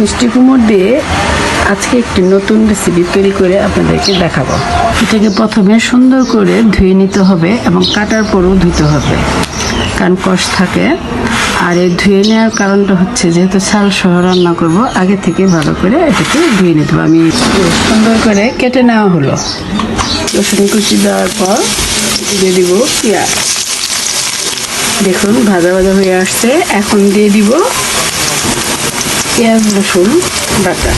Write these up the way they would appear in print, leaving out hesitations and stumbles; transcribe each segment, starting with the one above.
মিষ্টি কুমড় দিয়ে আজকে একটি নতুন রেসিপি তৈরি করে আপনাদেরকে দেখাবো। এটাকে প্রথমে সুন্দর করে ধুয়ে নিতে হবে এবং কাটার পরও ধুতে হবে, কারণ কষ থাকে। আর এই ধুয়ে নেওয়ার কারণটা হচ্ছে, যেহেতু ছাল সহ রান্না করব, আগে থেকে ভালো করে এটাকে ধুয়ে নিতে হবে। আমি সুন্দর করে কেটে নেওয়া হলো। রসুন কুচি দেওয়ার পর দিয়ে দিব পেঁয়াজ। দেখুন ভাজা ভাজা হয়ে আসছে। এখন দিয়ে দিব পেঁয়াজ রসুন বাটা।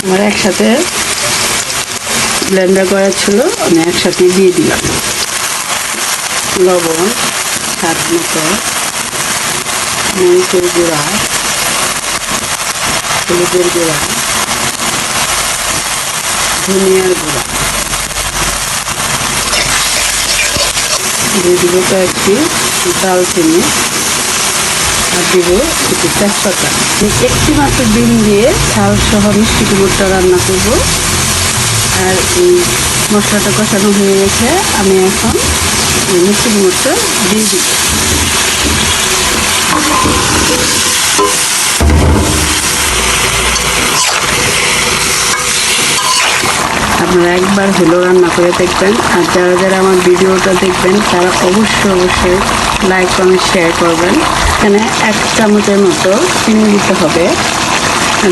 আমার একসাথে ব্লেন্ডার করা ছিল, আমি একসাথে দিয়ে দিলাম। লবণ, স্বাদ মতো, মরিচের গুঁড়া, হলুদের গুঁড়া, ধনিয়ার গুঁড়া, দিয়ে দিব কয়েকটি দালচিনি, আর দিব একটু তেজপাতা। একটি মাত্র ডিম দিয়ে ছাল সহ মিষ্টি কুমড়টা রান্না করব। আর এই মশলাটা কষানো হয়ে গেছে, আমি এখন এই মিষ্টি কুমড়টা দিয়ে দিব। আপনারা একবার হলেও রান্না করে দেখবেন। আর যারা যারা আমার ভিডিওটা দেখবেন তারা অবশ্যই লাইক কমেন্ট শেয়ার করবেন। এখানে 1 চামচের মতো চিনি দিতে হবে।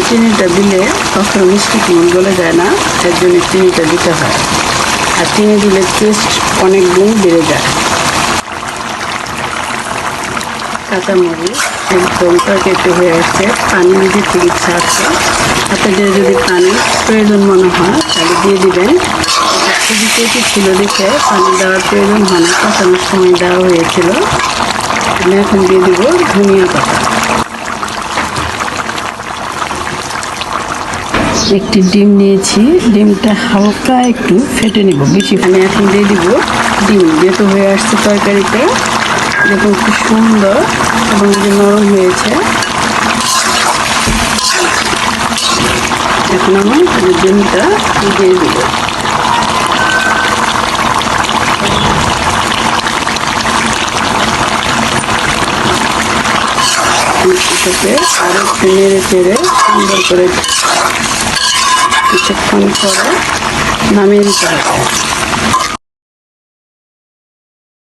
চিনিটা দিলে কখনো মিষ্টি কুমড় গলে যায় না, এর জন্য চিনিটা দিতে হয়। আর চিনি দিলে টেস্ট অনেক গুণ বেড়ে যায়। কাঁচামরিচ একদম তরকারিতে হয়ে আসছে, পানি দিতে ইচ্ছা আছে। আপনাদের যদি পানি প্রয়োজন মনে হয় তাহলে দিয়ে দিবেন। খুবই কেটে ছিল দেখে পানি দেওয়ার প্রয়োজন হয় না, কষানোর সময় দেওয়া হয়েছিল। আমি এখন দিয়ে দিব ধনিয়া পাতা। একটি ডিম নিয়েছি, ডিমটা হালকা একটু ফেটে নেব, বেশি। আমি এখন দিয়ে দিব ডিম। যেহেতু হয়ে আসছে তরকারিতে, দেখুন খুব সুন্দর এবং নরম হয়েছে। এখন আমি ডিমটা দিয়ে দিব। এটাকে আরো একটু নেড়ে চেড়ে সুন্দর করে কিছুক্ষণ পরে নামিয়ে দিতে হবে।